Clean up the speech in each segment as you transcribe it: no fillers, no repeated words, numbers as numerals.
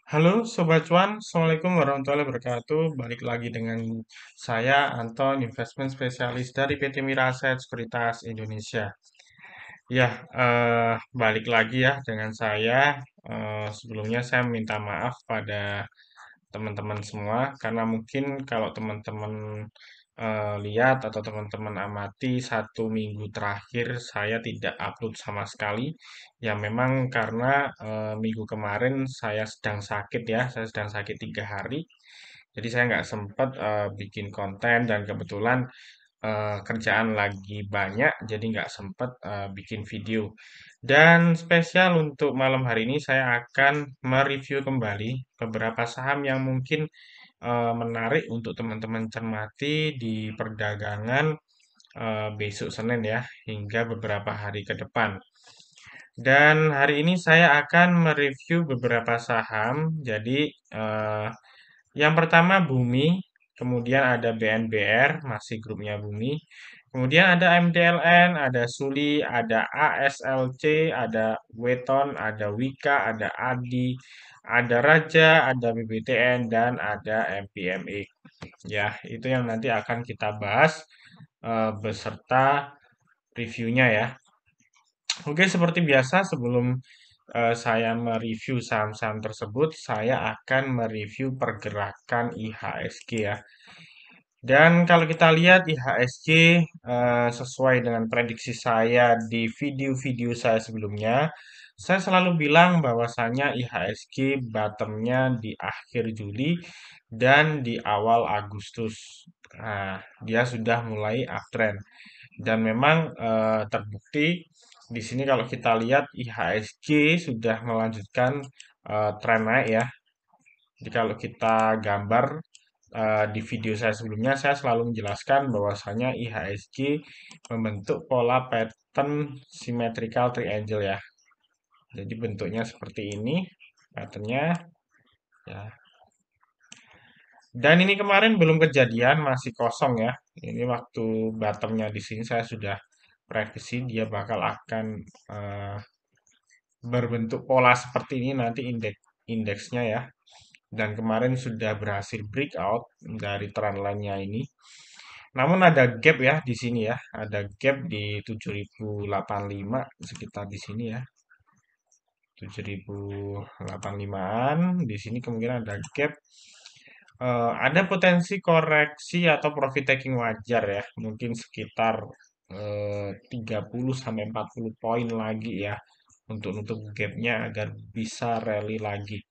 Halo Sobat Cuan, Assalamualaikum warahmatullahi wabarakatuh. Balik lagi dengan saya Anton, investment spesialis dari PT Miraset Sekuritas Indonesia. Ya, balik lagi ya dengan saya. Sebelumnya saya minta maaf pada teman-teman semua karena mungkin kalau teman-teman lihat atau teman-teman amati 1 minggu terakhir saya tidak upload sama sekali ya memang karena minggu kemarin saya sedang sakit ya, saya sedang sakit 3 hari, jadi saya nggak sempat bikin konten dan kebetulan kerjaan lagi banyak jadi nggak sempet bikin video. Dan spesial untuk malam hari ini saya akan mereview kembali beberapa saham yang mungkin menarik untuk teman-teman cermati di perdagangan besok Senin ya hingga beberapa hari ke depan. Dan hari ini saya akan mereview beberapa saham. Jadi yang pertama Bumi, kemudian ada BNBR, masih grupnya Bumi. Kemudian ada MDLN, ada Suli, ada ASLC, ada Weton, ada Wika, ada Adi, ada Raja, ada BBTN, dan ada MPMI. Ya, itu yang nanti akan kita bahas beserta reviewnya ya. Oke, seperti biasa sebelum saya mereview saham-saham tersebut, saya akan mereview pergerakan IHSG ya. Dan kalau kita lihat IHSG sesuai dengan prediksi saya di video-video saya sebelumnya, saya selalu bilang bahwasanya IHSG bottomnya di akhir Juli dan di awal Agustus. Nah, dia sudah mulai uptrend dan memang terbukti di sini kalau kita lihat IHSG sudah melanjutkan tren naik ya. Jadi kalau kita gambar di video saya sebelumnya saya selalu menjelaskan bahwasanya IHSG membentuk pola pattern symmetrical triangle ya. Jadi bentuknya seperti ini patternnya ya. Dan ini kemarin belum kejadian, masih kosong ya. Ini waktu bottomnya di sini saya sudah prediksi dia bakal akan eh, berbentuk pola seperti ini nanti indeksnya ya. Dan kemarin sudah berhasil breakout dari trendline-nya ini. Namun ada gap ya di sini ya, ada gap di 7085 sekitar di sini ya. 7085-an di sini kemungkinan ada gap. Ada potensi koreksi atau profit taking wajar ya, mungkin sekitar 30 sampai 40 poin lagi ya untuk nutup gapnya agar bisa rally lagi.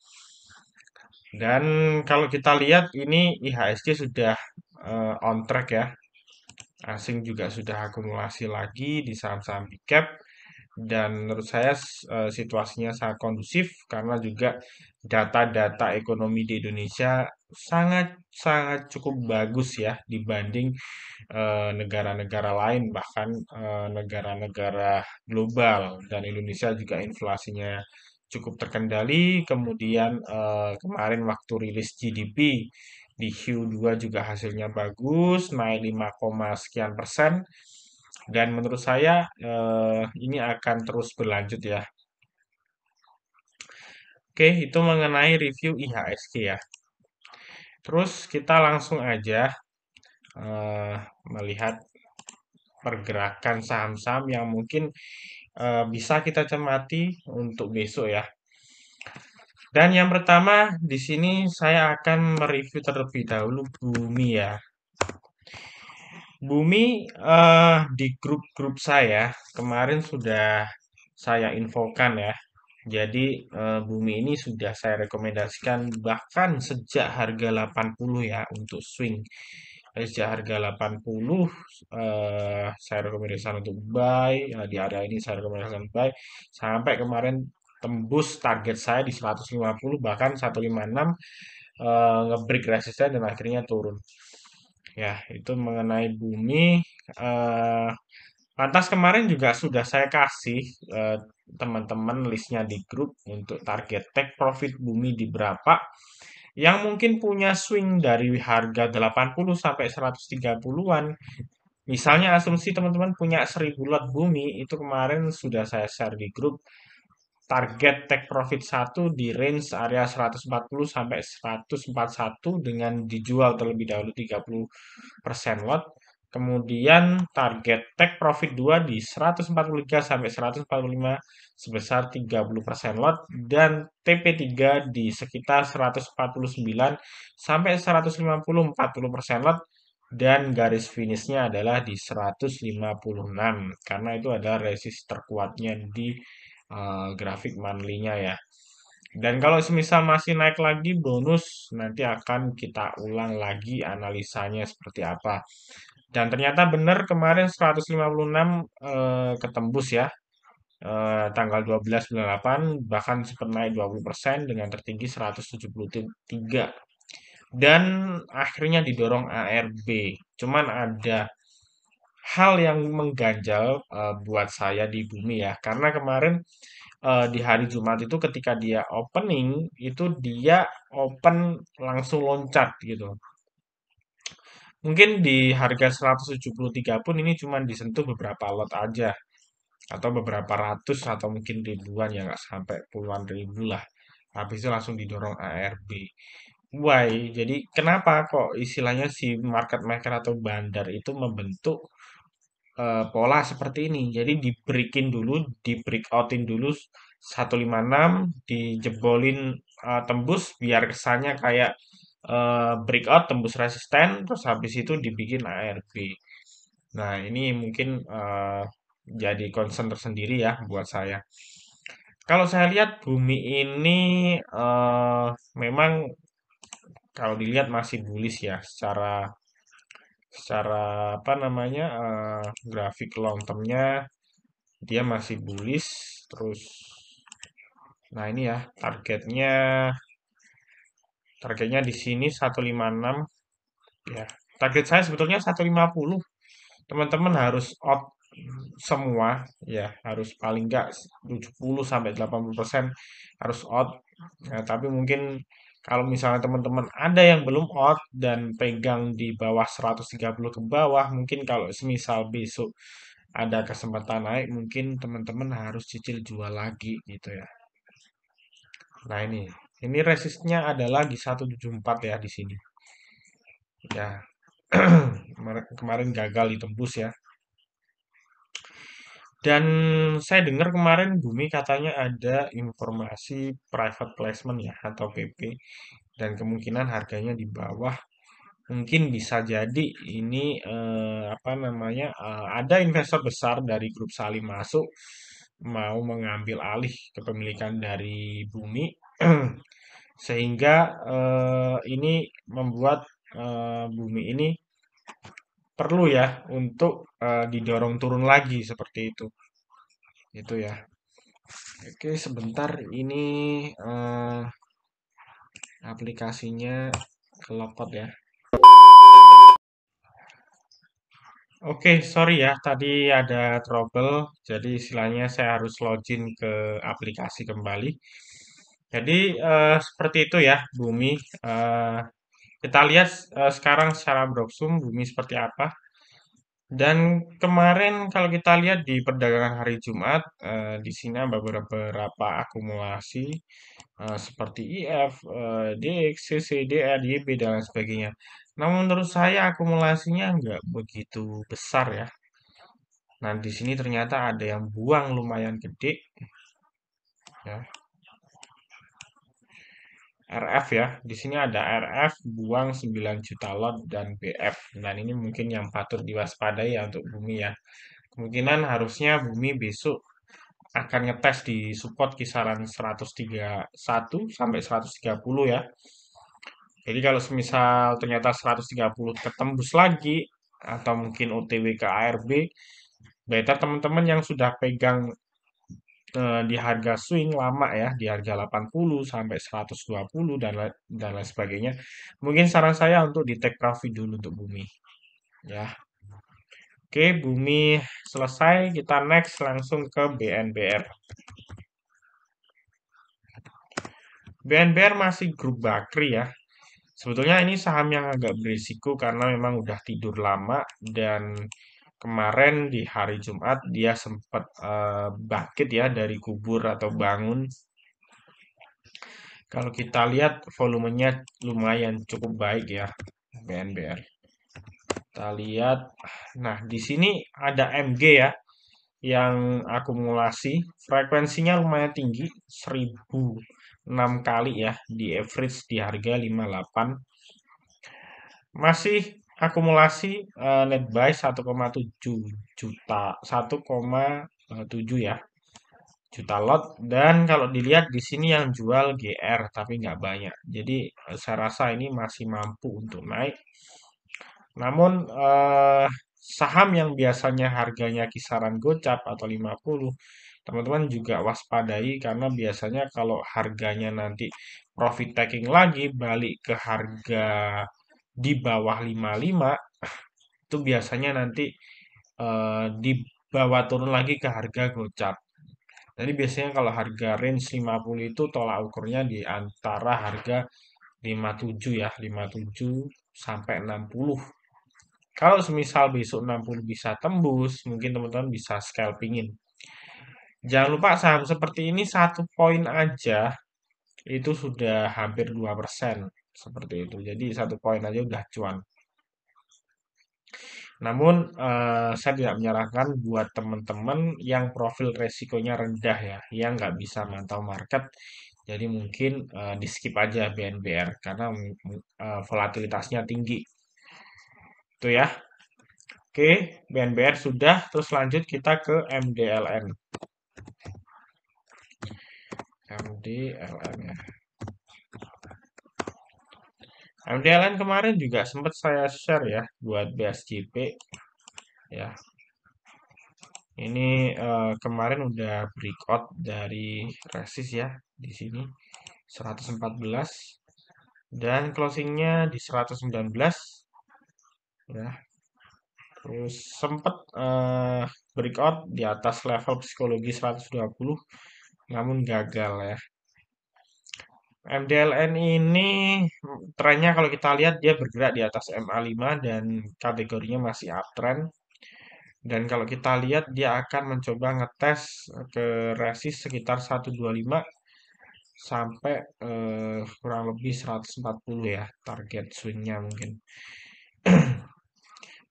Dan kalau kita lihat ini IHSG sudah on track ya. Asing juga sudah akumulasi lagi di saham-saham big cap dan menurut saya situasinya sangat kondusif karena juga data-data ekonomi di Indonesia sangat sangat cukup bagus ya dibanding negara-negara lain bahkan negara-negara global, dan Indonesia juga inflasinya cukup terkendali. Kemudian kemarin waktu rilis GDP di Q2 juga hasilnya bagus, naik 5, sekian persen. Dan menurut saya ini akan terus berlanjut ya. Oke, itu mengenai review IHSG ya. Terus kita langsung aja eh, melihat pergerakan saham-saham yang mungkin bisa kita cermati untuk besok ya. Dan yang pertama di sini saya akan mereview terlebih dahulu Bumi ya. Bumi di grup-grup saya kemarin sudah saya infokan ya. Jadi Bumi ini sudah saya rekomendasikan bahkan sejak harga 80 ya untuk swing. Jadi sejak harga 80 saya rekomendasikan untuk buy. Di area ini saya rekomendasikan buy sampai kemarin tembus target saya di 150 bahkan 156, ngebreak resisten dan akhirnya turun. Ya, itu mengenai Bumi. eh Lantas kemarin juga sudah saya kasih eh, teman-teman listnya di grup untuk target take profit Bumi di berapa yang mungkin punya swing dari harga 80 sampai 130-an. Misalnya asumsi teman-teman punya 1000 lot Bumi, itu kemarin sudah saya share di grup. target take profit satu di range area 140 sampai 141 dengan dijual terlebih dahulu 30% lot. Kemudian target take profit 2 di 143 sampai 145 sebesar 30% lot dan TP3 di sekitar 149 sampai 150 40% lot dan garis finishnya adalah di 156 karena itu adalah resist terkuatnya di grafik monthly-nya ya. Dan kalau semisal masih naik lagi bonus, nanti akan kita ulang lagi analisanya seperti apa. Dan ternyata benar kemarin 156 ketembus ya. Tanggal 12 bulan 8 bahkan sempat naik 20% dengan tertinggi 173. Dan akhirnya didorong ARB. Cuman ada hal yang mengganjal buat saya di bumi ya. Karena kemarin di hari Jumat itu ketika dia opening itu dia open langsung loncat gitu. Mungkin di harga 173 pun ini cuma disentuh beberapa lot aja atau beberapa ratus atau mungkin ribuan ya nggak sampai puluhan ribu lah. Habis itu langsung didorong ARB. Why? Jadi kenapa kok istilahnya si market maker atau bandar itu membentuk pola seperti ini. Jadi di-breakin dulu, di-breakoutin dulu 156, dijebolin tembus biar kesannya kayak breakout tembus resisten, terus habis itu dibikin ARB. Nah, ini mungkin jadi concern tersendiri ya buat saya. Kalau saya lihat bumi ini memang kalau dilihat masih bullish ya secara secara apa namanya grafik long termnya dia masih bullish terus. Nah, ini ya targetnya di sini 156 ya. Target saya sebetulnya 150. Teman-teman harus out semua ya, harus paling enggak 70 sampai 80% harus out. Nah, tapi mungkin kalau misalnya teman-teman ada yang belum out dan pegang di bawah 130 ke bawah, mungkin kalau semisal besok ada kesempatan naik, mungkin teman-teman harus cicil jual lagi gitu ya. Nah, ini resistnya adalah di 174 ya di sini. Ya, kemarin gagal ditembus ya. Dan saya dengar kemarin Bumi katanya ada informasi private placement ya atau PP dan kemungkinan harganya di bawah. Mungkin bisa jadi ini apa namanya ada investor besar dari grup Salim masuk mau mengambil alih kepemilikan dari Bumi sehingga ini membuat Bumi ini perlu ya untuk didorong turun lagi seperti itu. Itu ya. Oke, sebentar ini eh, aplikasinya kelopot ya. Oke, sorry ya, tadi ada trouble. Jadi istilahnya saya harus login ke aplikasi kembali. Jadi seperti itu ya, Bumi. Eh, kita lihat sekarang secara brosum Bumi seperti apa. Dan kemarin kalau kita lihat di perdagangan hari Jumat, di sini ada beberapa akumulasi seperti IF, DX, CC, DR, YB dan lain sebagainya. Namun menurut saya akumulasinya nggak begitu besar ya. Nah, di sini ternyata ada yang buang lumayan gede ya. RF ya. Di sini ada RF buang 9 juta lot dan BF. Dan ini mungkin yang patut diwaspadai ya untuk Bumi ya. Kemungkinan harusnya Bumi besok akan ngetes di support kisaran 131 sampai 130 ya. Jadi kalau semisal ternyata 130 ketembus lagi atau mungkin OTW ke ARB, better teman-teman yang sudah pegang di harga swing lama ya, di harga 80 sampai 120 dan lain sebagainya. Mungkin saran saya untuk di take profit dulu untuk Bumi ya. Oke, Bumi selesai, kita next langsung ke BNBR. BNBR masih grup Bakri ya. Sebetulnya ini saham yang agak berisiko karena memang udah tidur lama dan kemarin di hari Jumat dia sempat bangkit ya dari kubur atau bangun. Kalau kita lihat volumenya lumayan cukup baik ya BNBR. Kita lihat, nah di sini ada MG ya yang akumulasi frekuensinya lumayan tinggi 1006 kali ya di average di harga 58 masih akumulasi net buy 1,7 juta 1,7 ya juta lot dan kalau dilihat di sini yang jual GR tapi nggak banyak jadi saya rasa ini masih mampu untuk naik namun saham yang biasanya harganya kisaran gocap atau 50 teman-teman juga waspadai karena biasanya kalau harganya nanti profit taking lagi balik ke harga di bawah 55 itu biasanya nanti dibawa turun lagi ke harga gocap. Jadi biasanya kalau harga range 50 itu tolak ukurnya di antara harga 57 ya, 57 sampai 60. Kalau semisal besok 60 bisa tembus, mungkin teman-teman bisa scalpingin. Jangan lupa saham seperti ini satu poin aja itu sudah hampir 2% seperti itu. Jadi satu poin aja udah cuan. Namun saya tidak menyarankan buat teman-teman yang profil resikonya rendah ya, yang nggak bisa mantau market. Jadi mungkin di skip aja BNBR karena volatilitasnya tinggi. Itu ya. Oke, BNBR sudah. Terus lanjut kita ke MDLN. MDLN ya. MDLN kemarin juga sempat saya share ya buat BSJP ya. Ini kemarin udah breakout dari resist ya di sini 114 dan closingnya di 119 ya. Terus sempat breakout di atas level psikologi 120 namun gagal ya. MDLN ini trennya kalau kita lihat dia bergerak di atas MA5 dan kategorinya masih uptrend. Dan kalau kita lihat dia akan mencoba ngetes ke resist sekitar 125 sampai kurang lebih 140 ya target swingnya mungkin.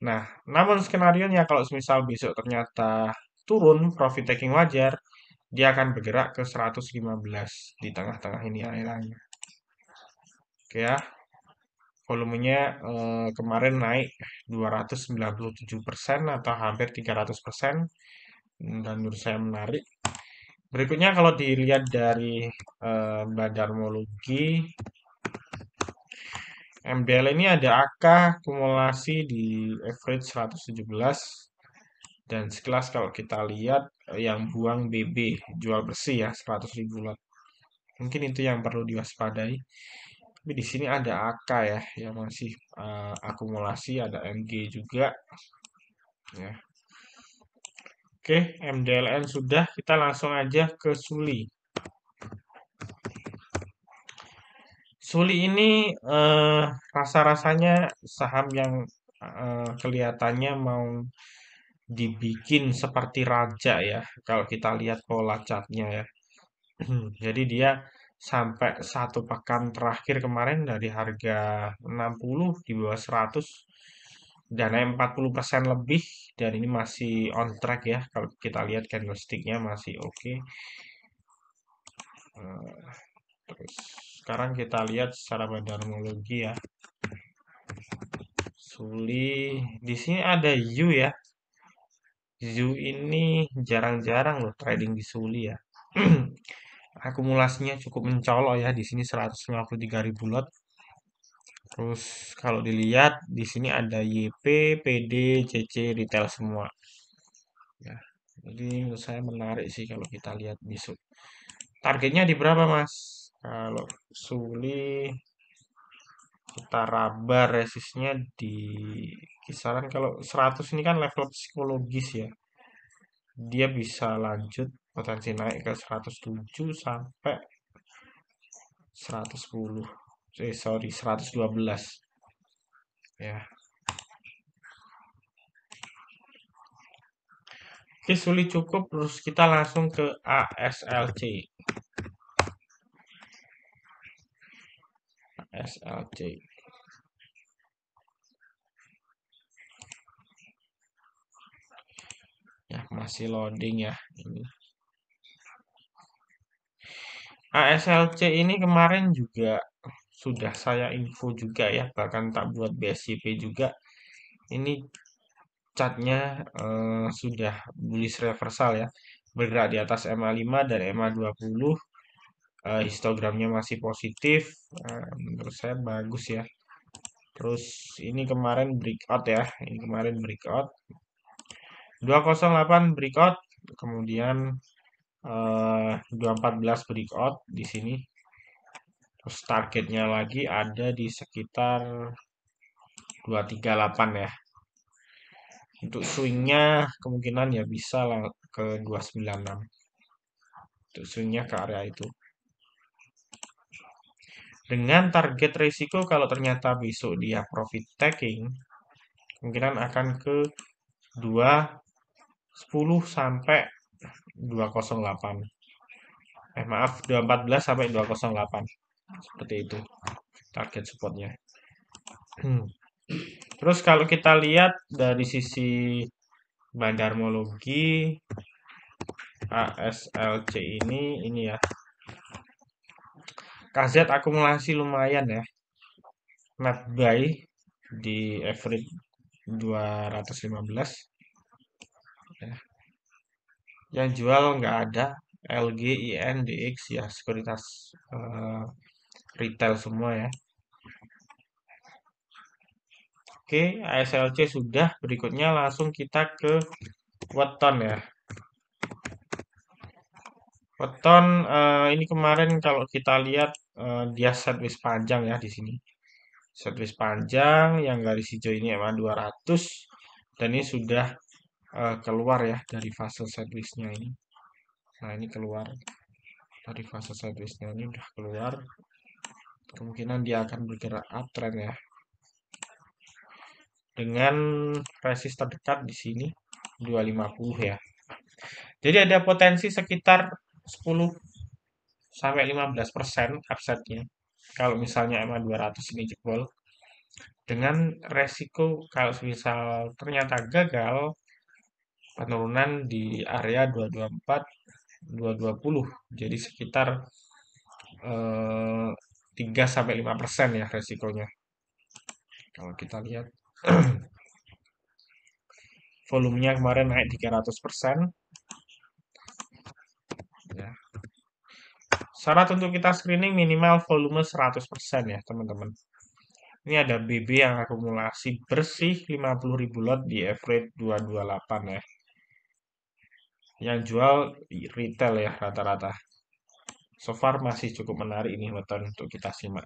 Nah, namun skenario-nya kalau misal besok ternyata turun profit taking wajar, dia akan bergerak ke 115 di tengah-tengah ini akhirnya. Oke ya, volumenya kemarin naik 297% atau hampir 300% dan menurut saya menarik. Berikutnya kalau dilihat dari badarmologi MDL ini ada angka akumulasi di average 117 dan sekelas kalau kita lihat yang buang BB jual bersih ya 100.000 lot. Mungkin itu yang perlu diwaspadai. Tapi di sini ada AK ya yang masih akumulasi, ada MG juga ya. Oke, MDLN sudah, kita langsung aja ke Suli. Suli ini rasa-rasanya saham yang kelihatannya mau dibikin seperti raja ya kalau kita lihat pola chartnya ya. Jadi dia sampai satu pekan terakhir kemarin dari harga 60 di bawah 100 dan naik 40% lebih dan ini masih on track ya kalau kita lihat candlesticknya masih oke. Terus sekarang kita lihat secara badarmologi ya. Suli di sini ada Yu ya. Yu ini jarang-jarang loh trading di Suli ya. Akumulasinya cukup mencolok ya di sini 153.000 lot. Terus kalau dilihat di sini ada YP, PD, CC, retail semua. Ya. Jadi menurut saya menarik sih kalau kita lihat besok. Targetnya di berapa, Mas? Kalau Suli kita raba resistnya di kisaran kalau 100 ini kan level psikologis ya. Dia bisa lanjut potensi naik ke 107 sampai 110. Sorry, 112. Ya. Oke, sulit cukup, terus kita langsung ke ASLC. ASLC. Ya, masih loading ya. Ini. ASLC ini kemarin juga sudah saya info juga ya, bahkan tak buat BSCP juga. Ini chartnya sudah bullish reversal ya, bergerak di atas MA5 dan MA20. Histogramnya masih positif, menurut saya bagus ya. Terus ini kemarin breakout ya, ini kemarin breakout 208 breakout, kemudian 214 breakout di sini. Terus targetnya lagi ada di sekitar 238 ya. Untuk swingnya kemungkinan ya bisa lah ke 296. Untuk swingnya ke area itu. Dengan target risiko kalau ternyata besok dia profit taking, kemungkinan akan ke 210 sampai 208. Maaf, 214 sampai 208. Seperti itu target supportnya. Terus kalau kita lihat dari sisi bandarmologi ASLC ini ya. KZ akumulasi lumayan ya. Net buy di average 215 ya. Yang jual nggak ada. LG, IN, DX ya sekuritas retail semua ya. Oke, ASLC sudah. Berikutnya langsung kita ke weton ya. Weton ini kemarin kalau kita lihat dia sideways panjang ya di sini. Sideways panjang yang garis hijau ini emang 200 dan ini sudah keluar ya dari fase sideways-nya ini. Nah, ini keluar dari fase sideways-nya ini udah keluar. Kemungkinan dia akan bergerak uptrend ya. Dengan resist terdekat di sini 250 ya. Jadi ada potensi sekitar 10 sampai 15% upside-nya. Kalau misalnya MA 200 ini jebol, dengan resiko kalau misal ternyata gagal penurunan di area 224 220, jadi sekitar 3 sampai 5% ya resikonya. Kalau kita lihat volumenya kemarin naik 300%. Ya. Syarat untuk kita screening minimal volume 100% ya, teman-teman. Ini ada BB yang akumulasi bersih 50.000 lot di average 228 ya. Yang jual retail ya rata-rata. So far masih cukup menarik ini weton untuk kita simak.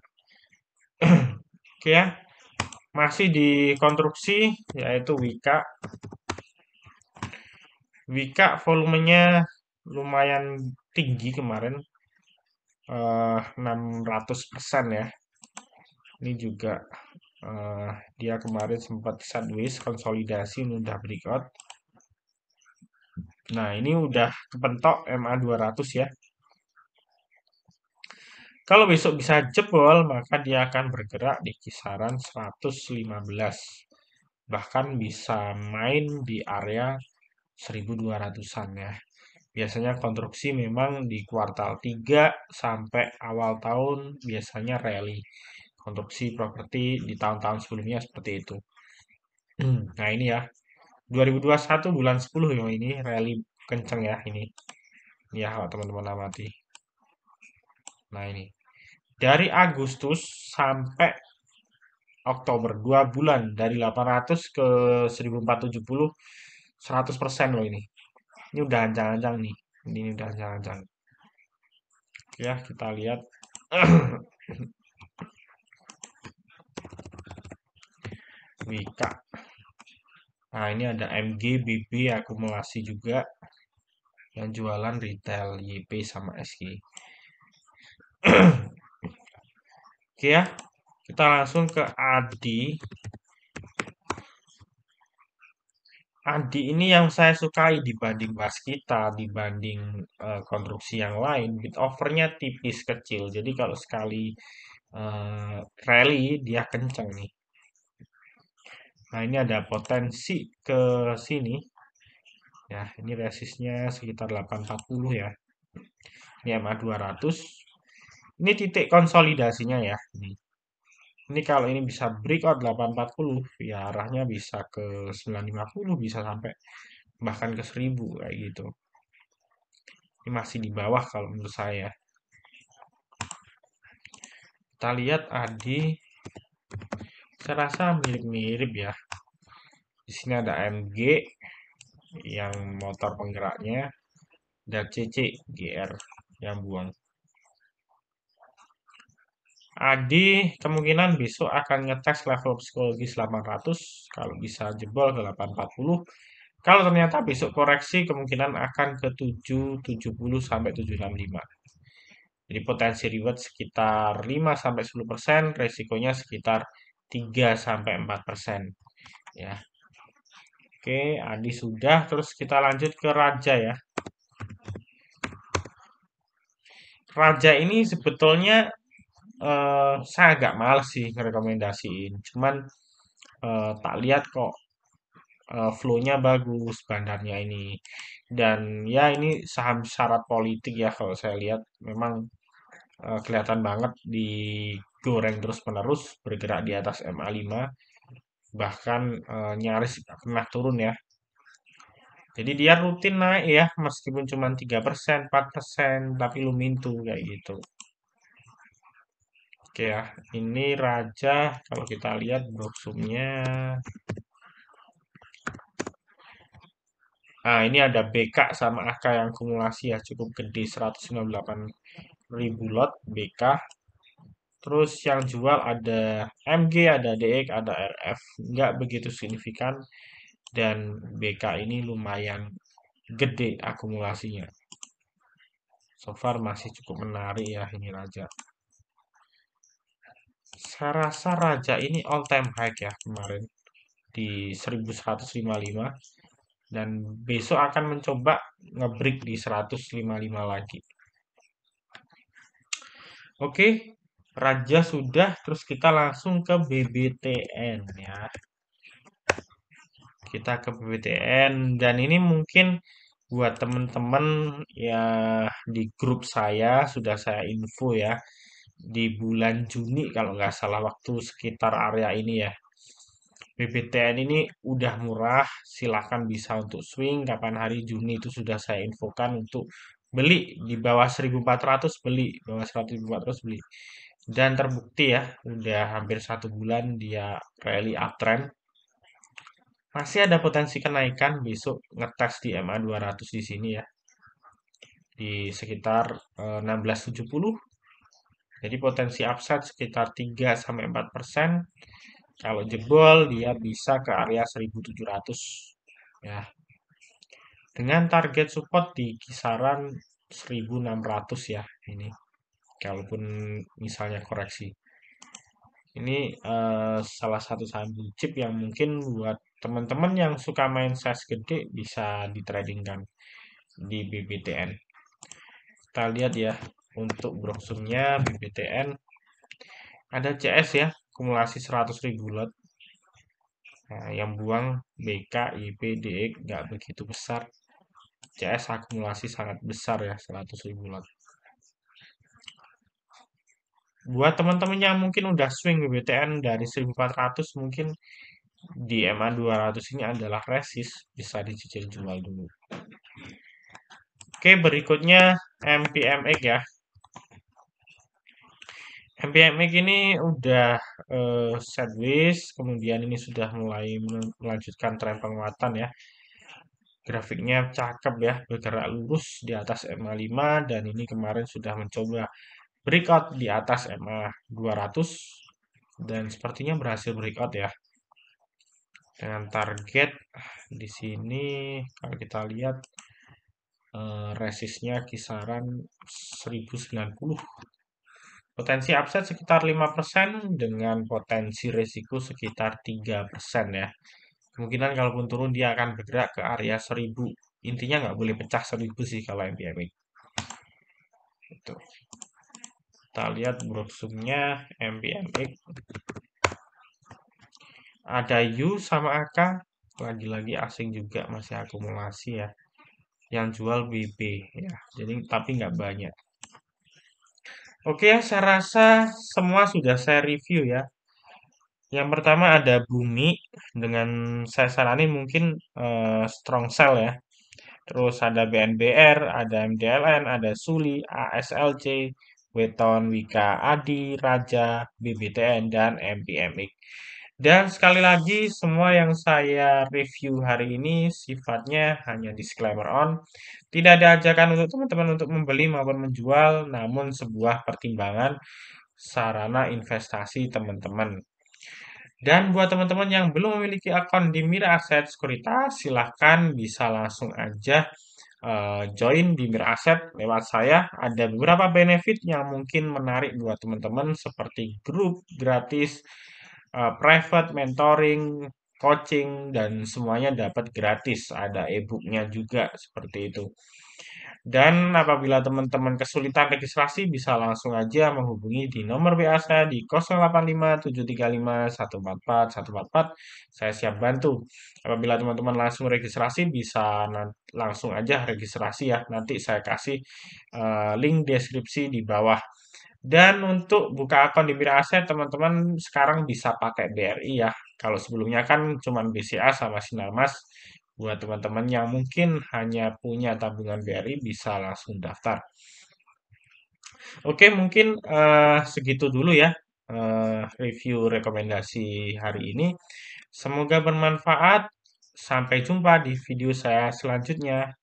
Oke ya. Masih di konstruksi yaitu Wika. Wika volumenya lumayan tinggi kemarin. 600% ya. Ini juga dia kemarin sempat sideways konsolidasi udah breakout. Nah, ini udah kepentok MA 200 ya. Kalau besok bisa jebol, maka dia akan bergerak di kisaran 115. Bahkan bisa main di area 1200-an ya. Biasanya konstruksi memang di kuartal 3 sampai awal tahun biasanya rally. Konstruksi properti di tahun-tahun sebelumnya seperti itu. Nah, ini ya. 2021 bulan 10 ya ini rally kenceng ya ini. Ini ya kalau teman-teman amati. Nah, ini. Dari Agustus sampai Oktober 2 bulan dari 800 ke 1470 100% loh ini. Ini udah ancang-ancang nih. Ini udah ancang-ancang. Ya, kita lihat. Wika. Nah, ini ada MG, BB, akumulasi juga. Yang jualan retail, YP sama SG. Oke ya, kita langsung ke ADI. Adi ini yang saya sukai dibanding Waskita, dibanding konstruksi yang lain, bit overnya tipis kecil. Jadi kalau sekali rally dia kenceng nih. Nah ini ada potensi ke sini. Ya, ini resistnya sekitar 840 ya. Ini MA 200. Ini titik konsolidasinya ya. Ini kalau ini bisa breakout 840, ya arahnya bisa ke 950, bisa sampai bahkan ke 1000 kayak gitu. Ini masih di bawah kalau menurut saya. Kita lihat Adi, saya rasa mirip-mirip ya. Di sini ada MG yang motor penggeraknya dan CC GR yang buang. Adi kemungkinan besok akan ngetes level psikologis 800 kalau bisa jebol ke 840. Kalau ternyata besok koreksi kemungkinan akan ke 770 sampai 765. Jadi potensi reward sekitar 5 sampai 10%, resikonya sekitar 3 sampai 4%. Ya. Oke, Adi sudah, terus kita lanjut ke Raja ya. Raja ini sebetulnya saya agak males sih ngerekomendasiin. Cuman tak lihat kok flow-nya bagus bandarnya ini. Dan ya ini saham syarat politik ya kalau saya lihat memang kelihatan banget digoreng terus-menerus bergerak di atas MA5 bahkan nyaris pernah turun ya. Jadi dia rutin naik ya meskipun cuma 3%, 4%, tapi lumintu kayak gitu. Oke ya, ini Raja kalau kita lihat broksumnya. Nah, ini ada BK sama AK yang kumulasi ya cukup gede 198.000 lot BK. Terus yang jual ada MG, ada DX, ada RF. Nggak begitu signifikan dan BK ini lumayan gede akumulasinya. So far masih cukup menarik ya ini Raja. Saya rasa Raja ini all time high ya kemarin di 1155 dan besok akan mencoba ngebreak di 155 lagi. Oke, Raja sudah, terus kita langsung ke BBTN ya. Kita ke BBTN dan ini mungkin buat teman-teman ya di grup saya sudah saya info ya di bulan Juni kalau nggak salah waktu sekitar area ini ya. BBTN ini udah murah, silahkan bisa untuk swing. Kapan hari Juni itu sudah saya infokan untuk beli di bawah 1400 beli, bawah 1400 beli. Dan terbukti ya, udah hampir 1 bulan dia rally uptrend. Masih ada potensi kenaikan besok ngetes di MA 200 di sini ya. Di sekitar 1670. Jadi potensi upside sekitar 3 sampai 4%. Kalau jebol dia bisa ke area 1700 ya. Dengan target support di kisaran 1600 ya ini. Kalaupun misalnya koreksi. Ini salah satu saham blue chip yang mungkin buat teman-teman yang suka main size gede bisa ditradingkan di BBTN. Kita lihat ya untuk browsernya BBTN ada CS ya kumulasi 100.000 lot. Nah, yang buang BK, IP, DX nggak begitu besar. CS akumulasi sangat besar ya 100.000 lot. Buat teman-teman yang mungkin udah swing BBTN dari 1400 mungkin di MA 200 ini adalah resist bisa dicicil jual dulu. Oke, berikutnya MPMX ya. MPMX ini udah sideways, kemudian ini sudah mulai melanjutkan tren penguatan ya. Grafiknya cakep ya, bergerak lurus di atas MA5 dan ini kemarin sudah mencoba breakout di atas MA 200 dan sepertinya berhasil breakout ya. Dengan target di sini kalau kita lihat resistnya kisaran 1090. Potensi upside sekitar 5% dengan potensi risiko sekitar 3% ya. Kemungkinan kalaupun turun dia akan bergerak ke area 1000. Intinya nggak boleh pecah 1000 sih kalau MPMI. Itu. Kita lihat brosurnya MPMI. Ada U sama AK. Lagi-lagi asing juga masih akumulasi ya. Yang jual BB ya. Jadi tapi nggak banyak. Oke ya, saya rasa semua sudah saya review ya. Yang pertama ada Bumi dengan saya saranin mungkin strong sell ya. Terus ada BNBR, ada MDLN, ada Suli, ASLC, Weton, Wika, Adi, Raja, BBTN, dan MPMX. Dan sekali lagi, semua yang saya review hari ini sifatnya hanya disclaimer on. Tidak ada ajakan untuk teman-teman untuk membeli maupun menjual, namun sebuah pertimbangan sarana investasi teman-teman. Dan buat teman-teman yang belum memiliki akun di Mira Aset Sekuritas, silahkan bisa langsung aja join di Mira Aset lewat saya. Ada beberapa benefit yang mungkin menarik buat teman-teman seperti grup gratis, private mentoring, coaching, dan semuanya dapat gratis. Ada e-booknya juga seperti itu. Dan apabila teman-teman kesulitan registrasi, bisa langsung aja menghubungi di nomor WA saya di 085735144144. Saya siap bantu. Apabila teman-teman langsung registrasi, bisa langsung aja registrasi ya. Nanti saya kasih link deskripsi di bawah. Dan untuk buka akun di Mira Aset, teman-teman sekarang bisa pakai BRI ya. Kalau sebelumnya kan cuma BCA sama Sinarmas. Buat teman-teman yang mungkin hanya punya tabungan BRI bisa langsung daftar. Oke, mungkin segitu dulu ya review rekomendasi hari ini. Semoga bermanfaat. Sampai jumpa di video saya selanjutnya.